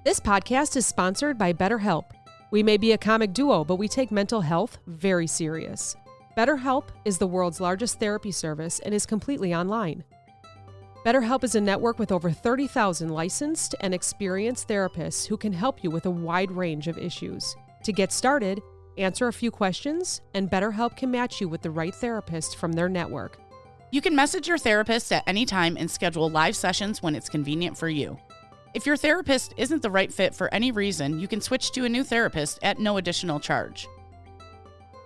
This podcast is sponsored by BetterHelp. We may be a comic duo, but we take mental health very serious. BetterHelp is the world's largest therapy service and is completely online. BetterHelp is a network with over 30,000 licensed and experienced therapists who can help you with a wide range of issues. To get started, answer a few questions, and BetterHelp can match you with the right therapist from their network. You can message your therapist at any time and schedule live sessions when it's convenient for you. If your therapist isn't the right fit for any reason, you can switch to a new therapist at no additional charge.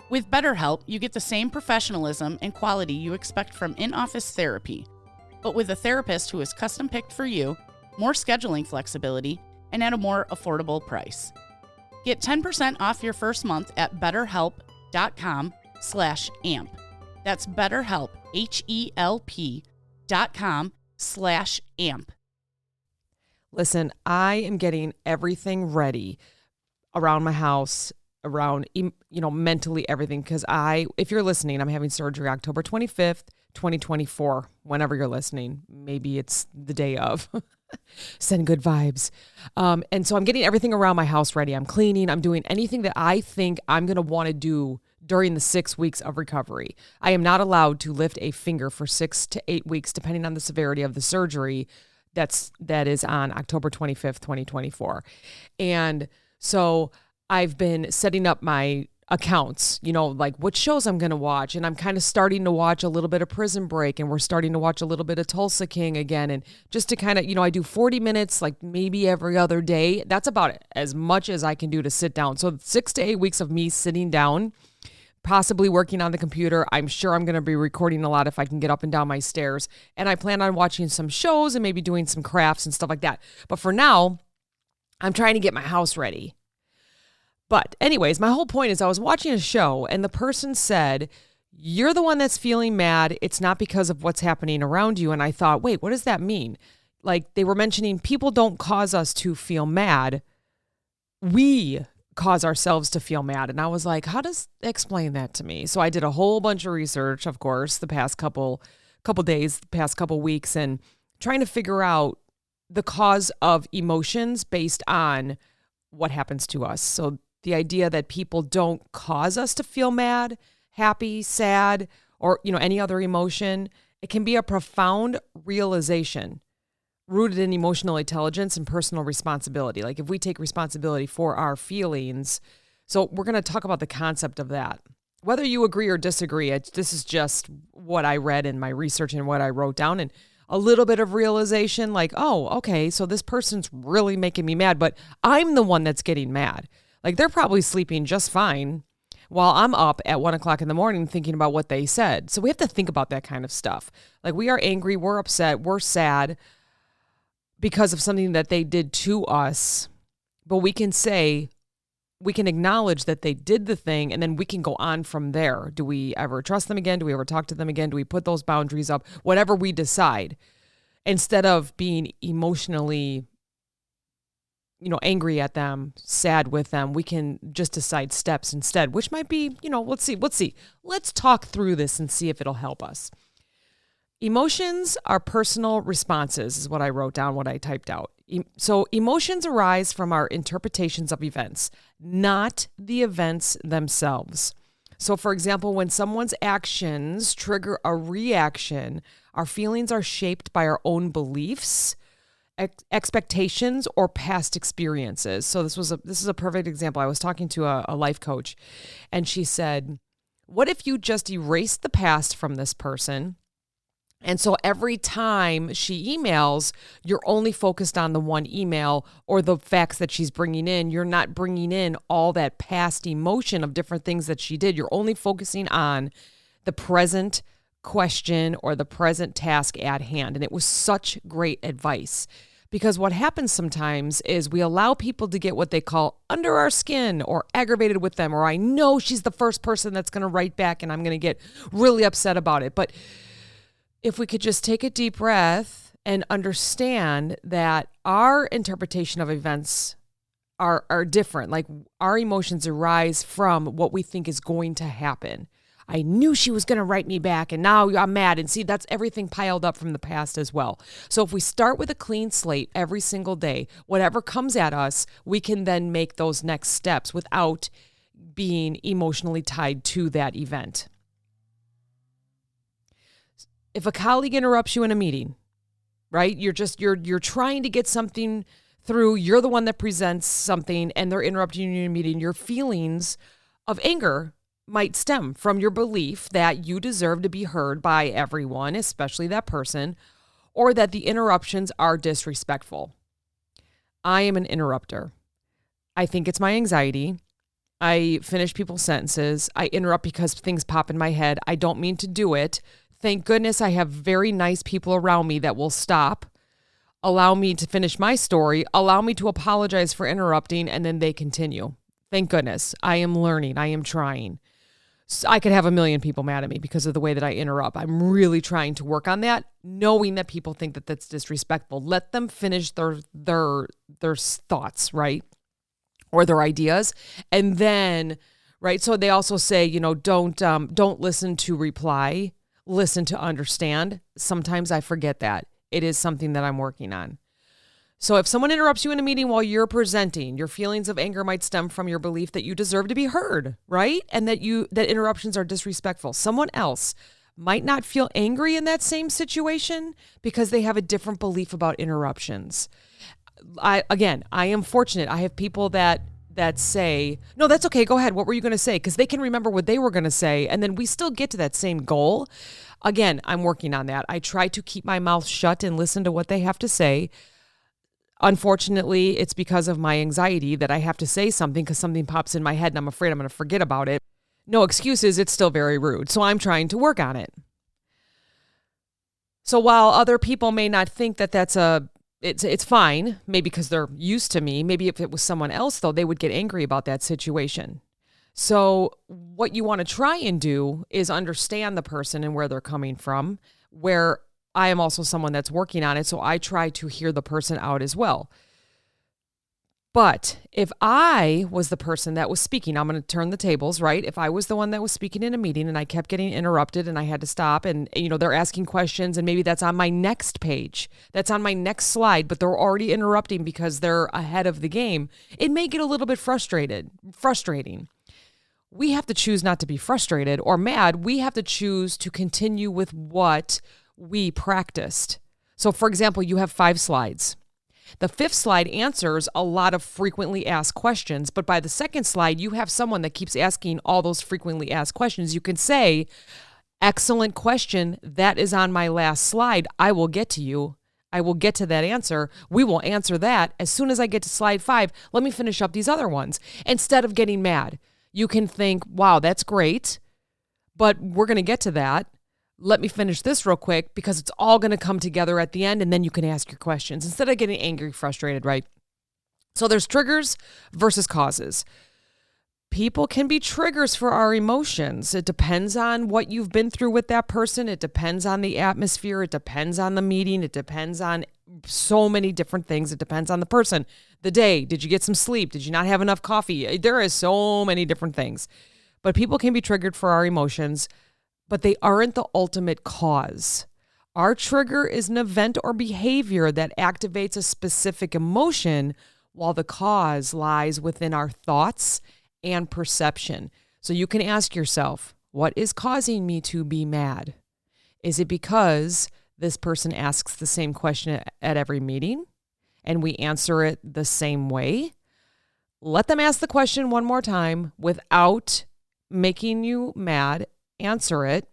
With BetterHelp, you get the same professionalism and quality you expect from in-office therapy, but with a therapist who is custom-picked for you, more scheduling flexibility, and at a more affordable price. Get 10% off your first month at betterhelp.com/amp. That's BetterHelp, HELP.com/amp. Listen, I am getting everything ready around my house, around, mentally everything. Because if you're listening, I'm having surgery October 25th, 2024, whenever you're listening. Maybe it's the day of. Send good vibes. And so I'm getting everything around my house ready. I'm cleaning. I'm doing anything that I think I'm going to want to do during the 6 weeks of recovery. I am not allowed to lift a finger for 6 to 8 weeks, depending on the severity of the surgery. That is on October 25th, 2024. And so I've been setting up my accounts, like what shows I'm going to watch. And I'm kind of starting to watch a little bit of Prison Break, and we're starting to watch a little bit of Tulsa King again. And just to kind of, I do 40 minutes, like maybe every other day. That's about it, as much as I can do to sit down. So 6 to 8 weeks of me sitting down, possibly working on the computer. I'm sure I'm going to be recording a lot if I can get up and down my stairs. And I plan on watching some shows and maybe doing some crafts and stuff like that. But for now, I'm trying to get my house ready. But anyways, my whole point is I was watching a show and the person said, "You're the one that's feeling mad. It's not because of what's happening around you." And I thought, wait, what does that mean? Like they were mentioning people don't cause us to feel mad. We cause ourselves to feel mad. And I was like, how does explain that to me? So I did a whole bunch of research, of course, the past couple days, the past couple weeks, and trying to figure out the cause of emotions based on what happens to us. So the idea that people don't cause us to feel mad, happy, sad, or any other emotion, it can be a profound realization rooted in emotional intelligence and personal responsibility. Like if we take responsibility for our feelings. So we're going to talk about the concept of that. Whether you agree or disagree, this is just what I read in my research and what I wrote down, and a little bit of realization like, oh, okay, so this person's really making me mad, but I'm the one that's getting mad. Like they're probably sleeping just fine while I'm up at 1 o'clock in the morning thinking about what they said. So we have to think about that kind of stuff. Like we are angry, we're upset, we're sad because of something that they did to us, but we can acknowledge that they did the thing, and then we can go on from there. Do we ever trust them again? Do we ever talk to them again? Do we put those boundaries up? Whatever we decide, instead of being emotionally, angry at them, sad with them, we can just decide steps instead, which might be, let's see. Let's talk through this and see if it'll help us. Emotions are personal responses, is what I wrote down, what I typed out. So emotions arise from our interpretations of events, not the events themselves. So for example, when someone's actions trigger a reaction, our feelings are shaped by our own beliefs, expectations, or past experiences. So this is a perfect example. I was talking to a life coach, and she said, what if you just erased the past from this person? And so every time she emails, you're only focused on the one email or the facts that she's bringing in. You're not bringing in all that past emotion of different things that she did. You're only focusing on the present question or the present task at hand. And it was such great advice, because what happens sometimes is we allow people to get what they call under our skin or aggravated with them, or I know she's the first person that's going to write back and I'm going to get really upset about it. But if we could just take a deep breath and understand that our interpretation of events are different. Like our emotions arise from what we think is going to happen. I knew she was going to write me back and now I'm mad. And see, that's everything piled up from the past as well. So if we start with a clean slate every single day, whatever comes at us, we can then make those next steps without being emotionally tied to that event. If a colleague interrupts you in a meeting, right? You're trying to get something through. You're the one that presents something and they're interrupting you in a meeting. Your feelings of anger might stem from your belief that you deserve to be heard by everyone, especially that person, or that the interruptions are disrespectful. I am an interrupter. I think it's my anxiety. I finish people's sentences. I interrupt because things pop in my head. I don't mean to do it. Thank goodness I have very nice people around me that will stop, allow me to finish my story, allow me to apologize for interrupting, and then they continue. Thank goodness. I am learning. I am trying. So I could have a million people mad at me because of the way that I interrupt. I'm really trying to work on that, knowing that people think that that's disrespectful. Let them finish their thoughts, right? Or their ideas. And then, right, so they also say, don't listen to reply, listen to understand. Sometimes I forget that. It is something that I'm working on. So if someone interrupts you in a meeting while you're presenting, your feelings of anger might stem from your belief that you deserve to be heard, right? And that interruptions are disrespectful. Someone else might not feel angry in that same situation because they have a different belief about interruptions. I am fortunate. I have people that say, no, that's okay. Go ahead. What were you going to say? Because they can remember what they were going to say. And then we still get to that same goal. Again, I'm working on that. I try to keep my mouth shut and listen to what they have to say. Unfortunately, it's because of my anxiety that I have to say something because something pops in my head and I'm afraid I'm going to forget about it. No excuses. It's still very rude. So I'm trying to work on it. So while other people may not think that it's fine, maybe because they're used to me, maybe if it was someone else, though, they would get angry about that situation. So what you want to try and do is understand the person and where they're coming from, where I am also someone that's working on it, so I try to hear the person out as well. But if I was the person that was speaking, I'm going to turn the tables, right? If I was the one that was speaking in a meeting and I kept getting interrupted and I had to stop and, they're asking questions and maybe that's on my next page, that's on my next slide, but they're already interrupting because they're ahead of the game, it may get a little bit frustrating. We have to choose not to be frustrated or mad. We have to choose to continue with what we practiced. So for example, you have 5 slides. The 5th slide answers a lot of frequently asked questions, but by the 2nd slide, you have someone that keeps asking all those frequently asked questions. You can say, excellent question. That is on my last slide. I will get to you. I will get to that answer. We will answer that as soon as I get to slide 5. Let me finish up these other ones. Instead of getting mad, you can think, wow, that's great, but we're going to get to that. Let me finish this real quick because it's all going to come together at the end and then you can ask your questions instead of getting angry, frustrated, right? So there's triggers versus causes. People can be triggers for our emotions. It depends on what you've been through with that person. It depends on the atmosphere. It depends on the meeting. It depends on so many different things. It depends on the person, the day. Did you get some sleep? Did you not have enough coffee? There is so many different things. But people can be triggered for our emotions, but they aren't the ultimate cause. Our trigger is an event or behavior that activates a specific emotion, while the cause lies within our thoughts and perception. So you can ask yourself, what is causing me to be mad? Is it because this person asks the same question at every meeting and we answer it the same way? Let them ask the question one more time without making you mad. Answer it.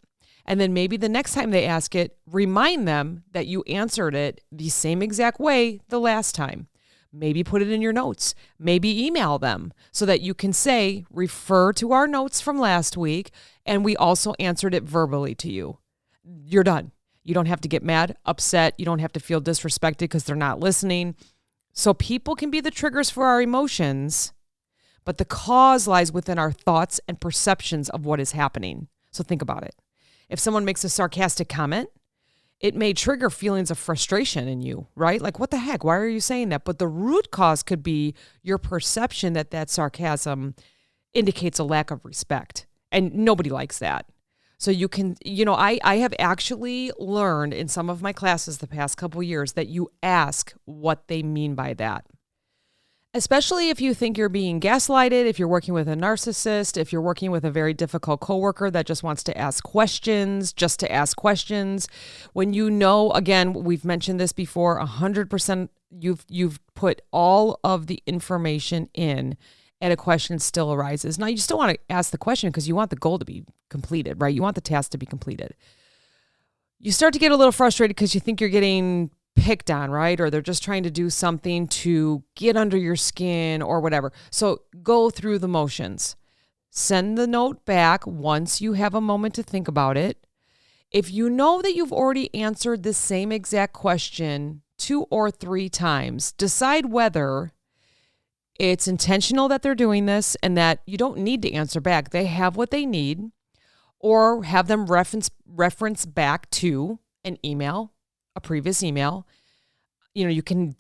And then maybe the next time they ask it, remind them that you answered it the same exact way the last time. Maybe put it in your notes. Maybe email them so that you can say, refer to our notes from last week, and we also answered it verbally to you. You're done. You don't have to get mad, upset. You don't have to feel disrespected because they're not listening. So people can be the triggers for our emotions, but the cause lies within our thoughts and perceptions of what is happening. So think about it. If someone makes a sarcastic comment, it may trigger feelings of frustration in you, right? Like, what the heck? Why are you saying that? But the root cause could be your perception that sarcasm indicates a lack of respect. And nobody likes that. So you can, I have actually learned in some of my classes the past couple years that you ask what they mean by that. Especially if you think you're being gaslighted, if you're working with a narcissist, if you're working with a very difficult coworker that just wants to ask questions, just to ask questions. When again, we've mentioned this before, 100% you've put all of the information in and a question still arises. Now, you still want to ask the question because you want the goal to be completed, right? You want the task to be completed. You start to get a little frustrated because you think you're getting picked on, right? Or they're just trying to do something to get under your skin or whatever. So go through the motions. Send the note back once you have a moment to think about it. If you know that you've already answered the same exact question 2 or 3 times, decide whether it's intentional that they're doing this and that you don't need to answer back. They have what they need, or have them reference back to an email, a previous email. You can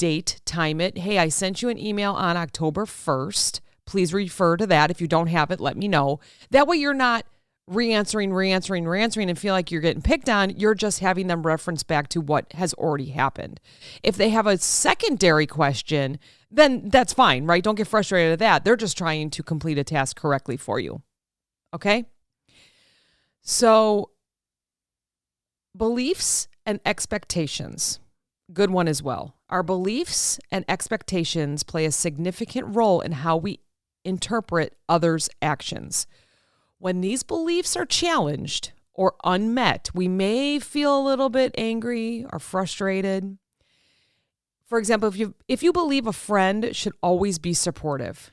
time it. Hey, I sent you an email on October 1st. Please refer to that. If you don't have it, let me know. That way you're not re-answering and feel like you're getting picked on. You're just having them reference back to what has already happened. If they have a secondary question, then that's fine, right? Don't get frustrated at that. They're just trying to complete a task correctly for you. Okay? So, beliefs and expectations. Good one as well. Our beliefs and expectations play a significant role in how we interpret others' actions. When these beliefs are challenged or unmet, we may feel a little bit angry or frustrated. For example, if you believe a friend should always be supportive,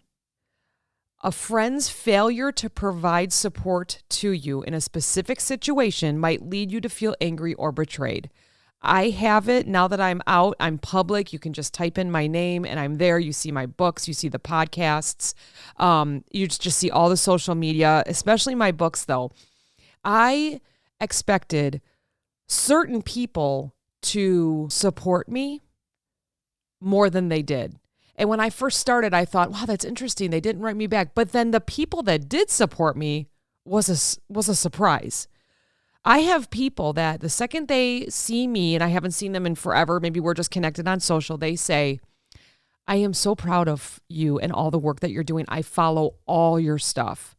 a friend's failure to provide support to you in a specific situation might lead you to feel angry or betrayed. I have it now that I'm out, I'm public. You can just type in my name and I'm there. You see my books, you see the podcasts. You just see all the social media, especially my books though. I expected certain people to support me more than they did. And when I first started, I thought, wow, that's interesting. They didn't write me back. But then the people that did support me was a surprise. I have people that the second they see me, and I haven't seen them in forever, maybe we're just connected on social, they say, I am so proud of you and all the work that you're doing. I follow all your stuff.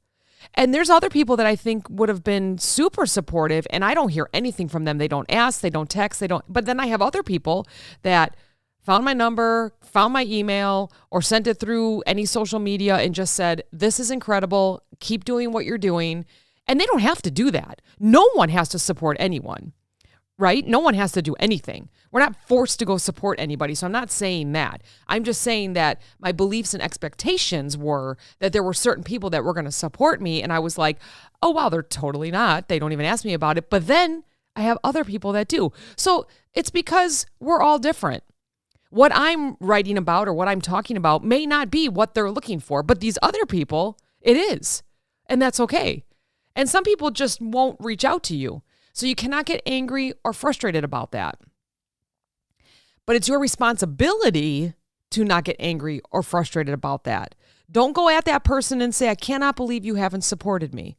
And there's other people that I think would have been super supportive, and I don't hear anything from them. They don't ask, they don't text, but then I have other people that found my number, found my email, or sent it through any social media and just said, this is incredible. Keep doing what you're doing. And they don't have to do that. No one has to support anyone, right? No one has to do anything. We're not forced to go support anybody. So I'm not saying that. I'm just saying that my beliefs and expectations were that there were certain people that were going to support me. And I was like, oh, wow, they're totally not. They don't even ask me about it. But then I have other people that do. So it's because we're all different. What I'm writing about or what I'm talking about may not be what they're looking for, but these other people, it is. And that's okay. And some people just won't reach out to you. So you cannot get angry or frustrated about that. But it's your responsibility to not get angry or frustrated about that. Don't go at that person and say, I cannot believe you haven't supported me.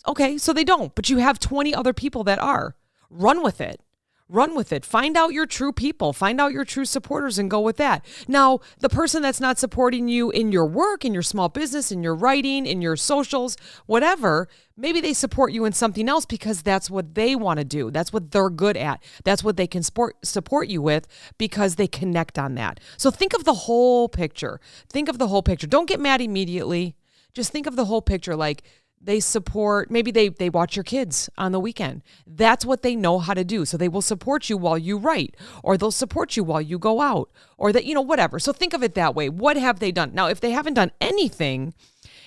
Okay, so they don't, but you have 20 other people that are. Run with it. Run with it. Find out your true people. Find out your true supporters and go with that. Now, the person that's not supporting you in your work, in your small business, in your writing, in your socials, whatever, maybe they support you in something else because that's what they want to do. That's what they're good at. That's what they can support you with because they connect on that. So think of the whole picture. Think of the whole picture. Don't get mad immediately. Just think of the whole picture like, they support, maybe they watch your kids on the weekend. That's what they know how to do. So they will support you while you write, or they'll support you while you go out, or that, whatever. So think of it that way. What have they done? Now, if they haven't done anything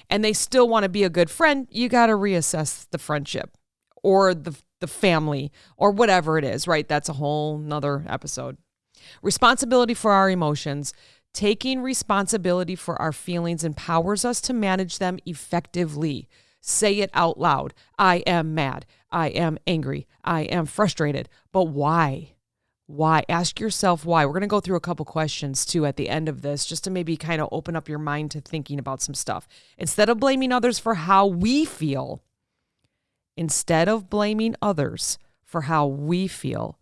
and they still want to be a good friend, you got to reassess the friendship or the family or whatever it is, right? That's a whole nother episode. Responsibility for our emotions. Taking responsibility for our feelings empowers us to manage them effectively. Say it out loud. I am mad. I am angry. I am frustrated. But why? Why? Ask yourself why. We're going to go through a couple questions too at the end of this, just to maybe kind of open up your mind to thinking about some stuff. Instead of blaming others for how we feel, Instead of blaming others for how we feel,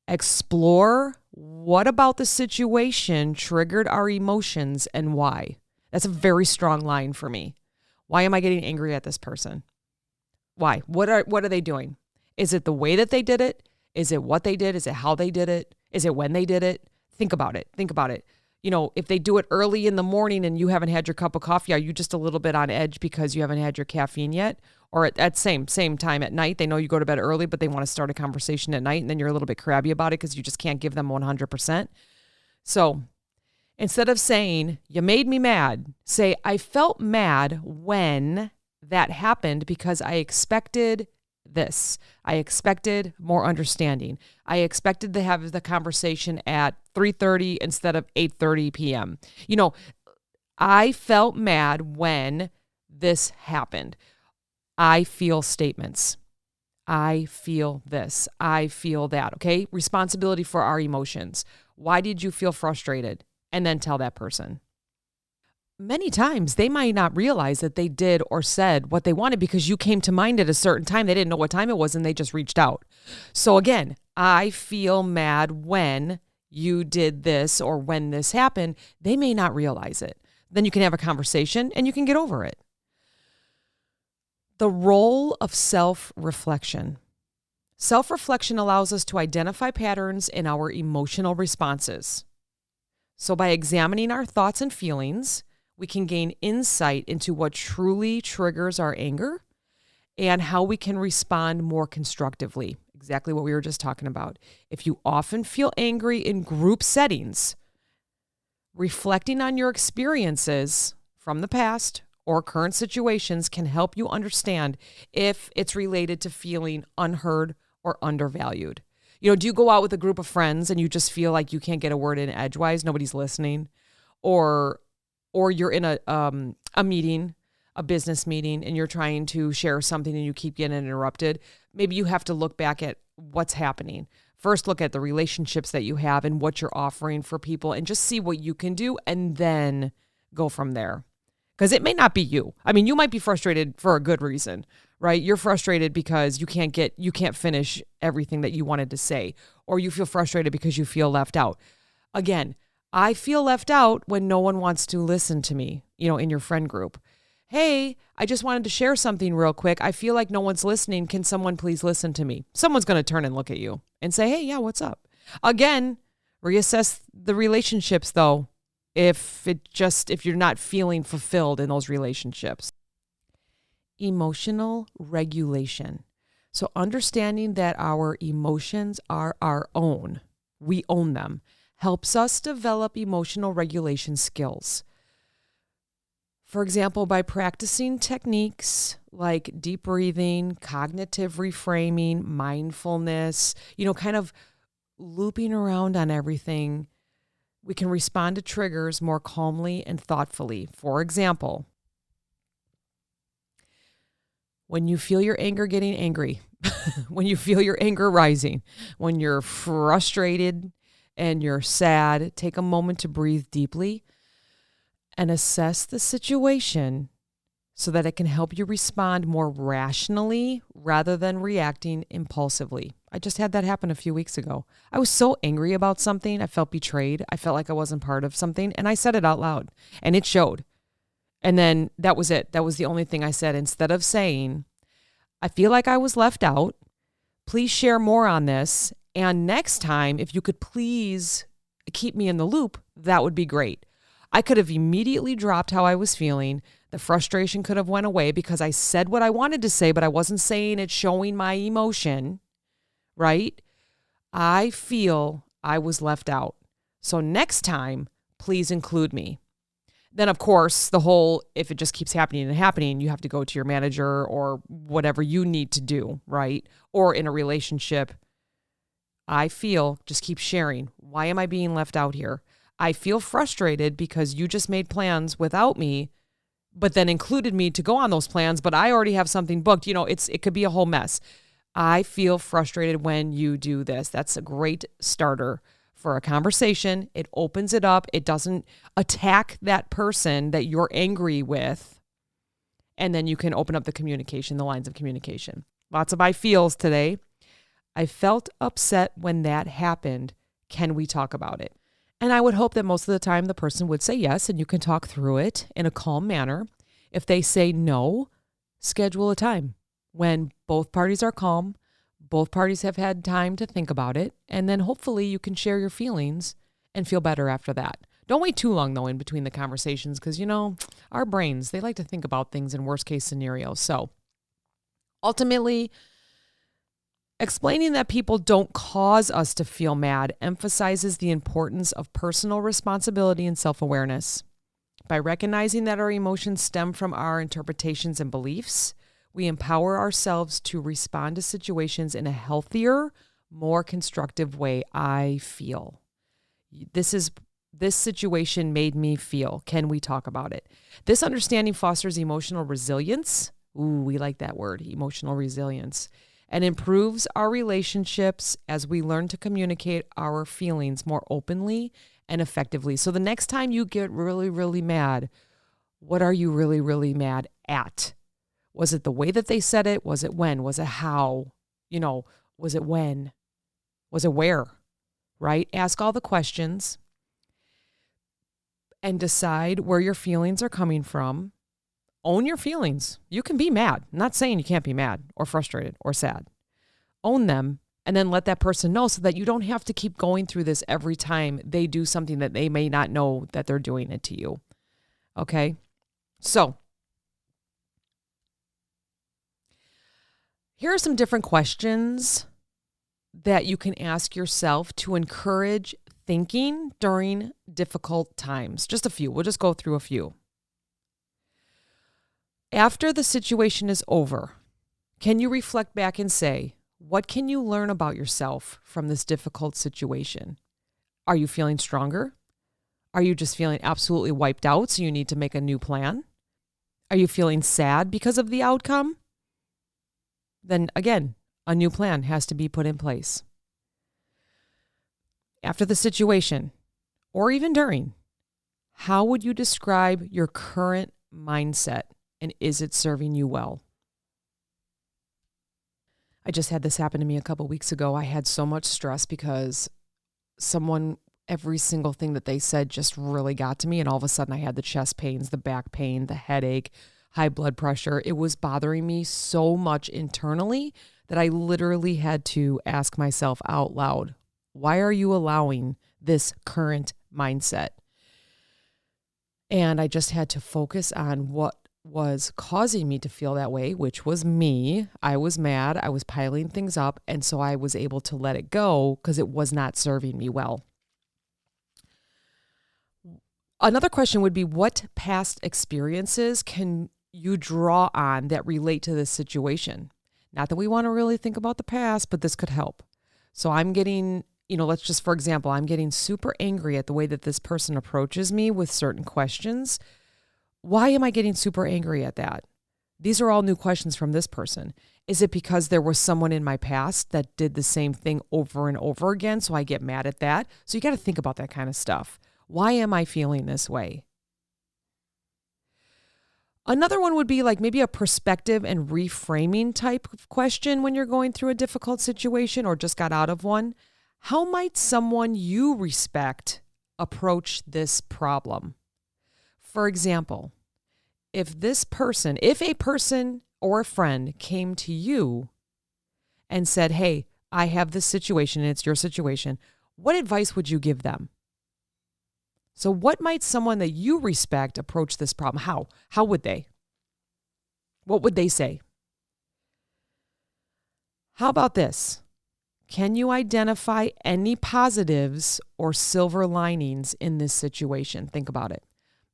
explore what about the situation triggered our emotions and why. That's a very strong line for me. Why am I getting angry at this person? Why? What are they doing? Is it the way that they did it? Is it what they did? Is it how they did it? Is it when they did it? Think about it. Think about it. You know, if they do it early in the morning and you haven't had your cup of coffee, are you just a little bit on edge because you haven't had your caffeine yet? Or at same time at night, they know you go to bed early, but they want to start a conversation at night, and then you're a little bit crabby about it because you just can't give them 100%. So instead of saying, you made me mad, say, I felt mad when that happened because I expected this. I expected more understanding. I expected to have the conversation at 3:30 instead of 8:30 p.m. You know, I felt mad when this happened. I feel statements. I feel this. I feel that. Okay. Responsibility for our emotions. Why did you feel frustrated? And then tell that person. Many times they might not realize that they did or said what they wanted because you came to mind at a certain time. They didn't know what time it was and they just reached out. So again, I feel mad when you did this or when this happened. They may not realize it. Then you can have a conversation and you can get over it. The role of self-reflection. Self-reflection allows us to identify patterns in our emotional responses. So by examining our thoughts and feelings, we can gain insight into what truly triggers our anger and how we can respond more constructively. Exactly what we were just talking about. If you often feel angry in group settings, reflecting on your experiences from the past or current situations can help you understand if it's related to feeling unheard or undervalued. You know, do you go out with a group of friends and you just feel like you can't get a word in edgewise, nobody's listening, or you're in a meeting, a business meeting, and you're trying to share something and you keep getting interrupted? Maybe you have to look back at what's happening. First, look at the relationships that you have and what you're offering for people and just see what you can do and then go from there. Because it may not be you. I mean, you might be frustrated for a good reason, right? You're frustrated because you can't finish everything that you wanted to say, or you feel frustrated because you feel left out. Again, I feel left out when no one wants to listen to me, in your friend group. Hey, I just wanted to share something real quick. I feel like no one's listening. Can someone please listen to me? Someone's going to turn and look at you and say, hey, yeah, what's up? Again, reassess the relationships though. If you're not feeling fulfilled in those relationships. Emotional regulation. So understanding that our emotions are our own, we own them, helps us develop emotional regulation skills. For example, by practicing techniques like deep breathing, cognitive reframing, mindfulness, kind of looping around on everything, we can respond to triggers more calmly and thoughtfully. For example, when you feel your anger getting angry, when you feel your anger rising, when you're frustrated and you're sad, take a moment to breathe deeply and assess the situation so that it can help you respond more rationally rather than reacting impulsively. I just had that happen a few weeks ago. I was so angry about something. I felt betrayed. I felt like I wasn't part of something, and I said it out loud, and it showed. And then that was it. That was the only thing I said. Instead of saying, I feel like I was left out. Please share more on this. And next time, if you could please keep me in the loop, that would be great. I could have immediately dropped how I was feeling. The frustration could have went away because I said what I wanted to say, but I wasn't saying it showing my emotion, right? I feel I was left out. So next time, please include me. Then, of course, if it just keeps happening and happening, you have to go to your manager or whatever you need to do, right? Or in a relationship, just keep sharing. Why am I being left out here? I feel frustrated because you just made plans without me, but then included me to go on those plans, but I already have something booked. It could be a whole mess. I feel frustrated when you do this. That's a great starter for a conversation. It opens it up. It doesn't attack that person that you're angry with. And then you can open up the lines of communication. Lots of I feels today. I felt upset when that happened. Can we talk about it? And I would hope that most of the time the person would say yes, and you can talk through it in a calm manner. If they say no, schedule a time when both parties are calm, both parties have had time to think about it, and then hopefully you can share your feelings and feel better after that. Don't wait too long, though, in between the conversations because, our brains, they like to think about things in worst case scenarios. So ultimately, explaining that people don't cause us to feel mad emphasizes the importance of personal responsibility and self-awareness. By recognizing that our emotions stem from our interpretations and beliefs, we empower ourselves to respond to situations in a healthier, more constructive way. I feel. This situation made me feel. Can we talk about it? This understanding fosters emotional resilience. Ooh, we like that word, emotional resilience. And improves our relationships as we learn to communicate our feelings more openly and effectively. So the next time you get really, really mad, what are you really, really mad at? Was it the way that they said it? Was it when? Was it how? Was it when? Was it where? Right? Ask all the questions and decide where your feelings are coming from. Own your feelings. You can be mad. I'm not saying you can't be mad or frustrated or sad. Own them and then let that person know so that you don't have to keep going through this every time they do something that they may not know that they're doing it to you. Okay? So, here are some different questions that you can ask yourself to encourage thinking during difficult times. Just a few. We'll just go through a few. After the situation is over, can you reflect back and say, what can you learn about yourself from this difficult situation? Are you feeling stronger? Are you just feeling absolutely wiped out, so you need to make a new plan? Are you feeling sad because of the outcome? Then again, a new plan has to be put in place. After the situation, or even during, how would you describe your current mindset, and is it serving you well? I just had this happen to me a couple weeks ago. I had so much stress because every single thing that they said just really got to me, and all of a sudden I had the chest pains, the back pain, the headache, high blood pressure. It was bothering me so much internally that I literally had to ask myself out loud, why are you allowing this current mindset? And I just had to focus on what was causing me to feel that way, which was me. I was mad. I was piling things up. And so I was able to let it go because it was not serving me well. Another question would be, what past experiences can you draw on that relate to this situation? Not that we want to really think about the past, but this could help. So I'm getting, let's just, for example, I'm getting super angry at the way that this person approaches me with certain questions. Why am I getting super angry at that? These are all new questions from this person. Is it because there was someone in my past that did the same thing over and over again, so I get mad at that? So you got to think about that kind of stuff. Why am I feeling this way? Another one would be like maybe a perspective and reframing type of question when you're going through a difficult situation or just got out of one. How might someone you respect approach this problem? For example, if a person or a friend came to you and said, hey, I have this situation and it's your situation, what advice would you give them? So what might someone that you respect approach this problem? How would they? What would they say? How about this? Can you identify any positives or silver linings in this situation? Think about it.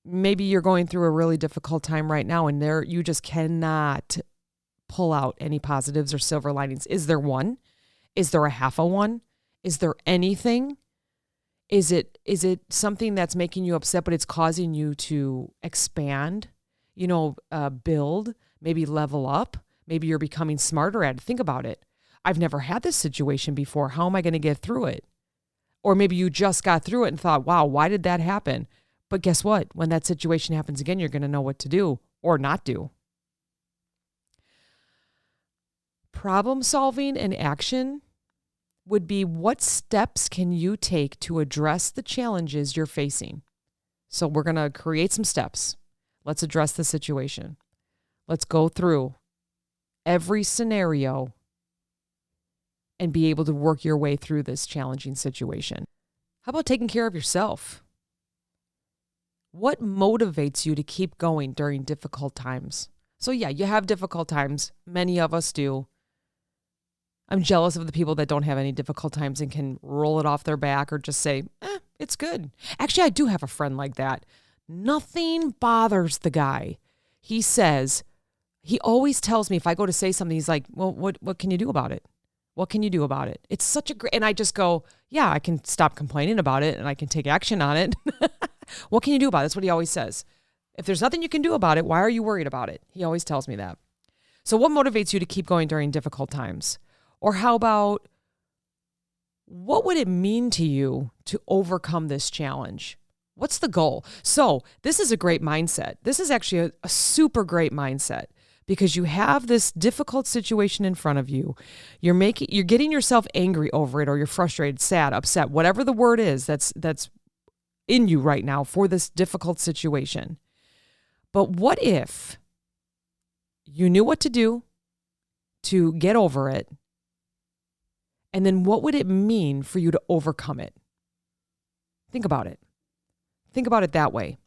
Maybe you're going through a really difficult time right now and you just cannot pull out any positives or silver linings. Is there one? Is there a half a one? Is there anything? Is it something that's making you upset, but it's causing you to expand, build, maybe level up? Maybe you're becoming smarter at it. Think about it. I've never had this situation before. How am I going to get through it? Or maybe you just got through it and thought, wow, why did that happen? But guess what? When that situation happens again, you're going to know what to do or not do. Problem solving and action would be, what steps can you take to address the challenges you're facing? So we're going to create some steps. Let's address the situation. Let's go through every scenario and be able to work your way through this challenging situation. How about taking care of yourself? What motivates you to keep going during difficult times? So yeah, you have difficult times. Many of us do. I'm jealous of the people that don't have any difficult times and can roll it off their back or just say, it's good. Actually, I do have a friend like that. Nothing bothers the guy. He says, he always tells me if I go to say something, he's like, well, what can you do about it? What can you do about it? It's such a great, and I just go, yeah, I can stop complaining about it and I can take action on it. What can you do about it? That's what he always says. If there's nothing you can do about it, why are you worried about it? He always tells me that. So what motivates you to keep going during difficult times? Or how about, what would it mean to you to overcome this challenge? What's the goal? So this is a great mindset. This is actually a super great mindset, because you have this difficult situation in front of you. You're getting yourself angry over it, or you're frustrated, sad, upset, whatever the word is that's in you right now for this difficult situation. But what if you knew what to do to get over it? And then what would it mean for you to overcome it? Think about it. Think about it that way.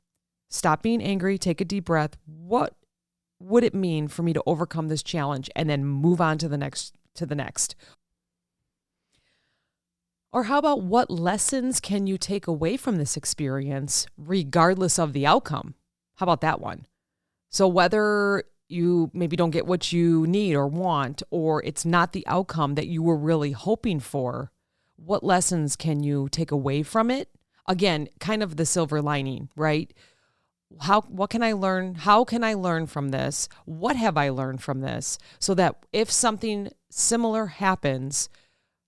Stop being angry, take a deep breath. What would it mean for me to overcome this challenge and then move on to the next? Or how about, what lessons can you take away from this experience regardless of the outcome? How about that one? So whether you maybe don't get what you need or want, or it's not the outcome that you were really hoping for, what lessons can you take away from it? Again, kind of the silver lining, right? What can I learn? How can I learn from this? What have I learned from this? So that if something similar happens,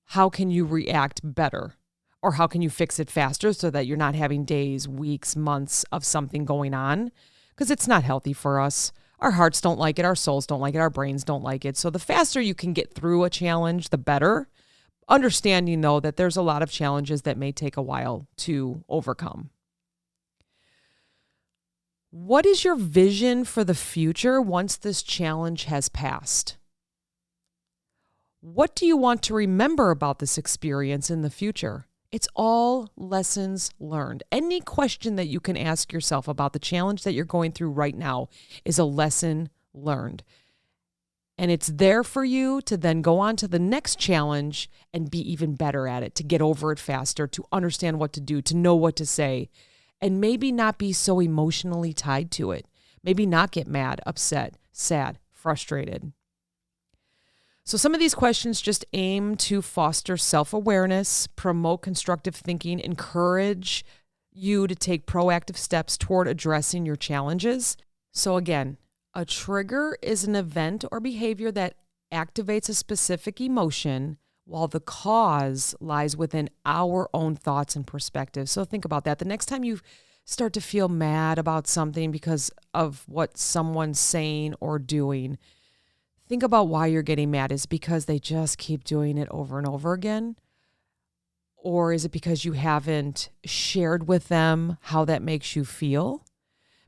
how can you react better? Or how can you fix it faster so that you're not having days, weeks, months of something going on? Because it's not healthy for us. Our hearts don't like it. Our souls don't like it. Our brains don't like it. So the faster you can get through a challenge, the better. Understanding, though, that there's a lot of challenges that may take a while to overcome. What is your vision for the future once this challenge has passed? What do you want to remember about this experience in the future? It's all lessons learned. Any question that you can ask yourself about the challenge that you're going through right now is a lesson learned. And it's there for you to then go on to the next challenge and be even better at it, to get over it faster, to understand what to do, to know what to say, and maybe not be so emotionally tied to it. Maybe not get mad, upset, sad, frustrated. So some of these questions just aim to foster self-awareness, promote constructive thinking, encourage you to take proactive steps toward addressing your challenges. So again, a trigger is an event or behavior that activates a specific emotion, while the cause lies within our own thoughts and perspectives. So think about that. The next time you start to feel mad about something because of what someone's saying or doing, think about why you're getting mad. Is it because they just keep doing it over and over again? Or is it because you haven't shared with them how that makes you feel?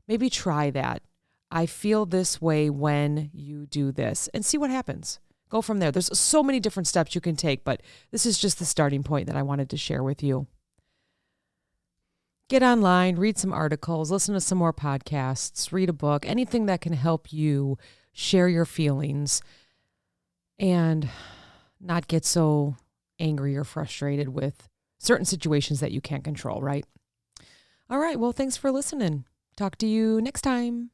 Maybe try that. I feel this way when you do this, and see what happens. Go from there. There's so many different steps you can take, but this is just the starting point that I wanted to share with you. Get online, read some articles, listen to some more podcasts, read a book, anything that can help you share your feelings and not get so angry or frustrated with certain situations that you can't control, right? All right. Well, thanks for listening. Talk to you next time.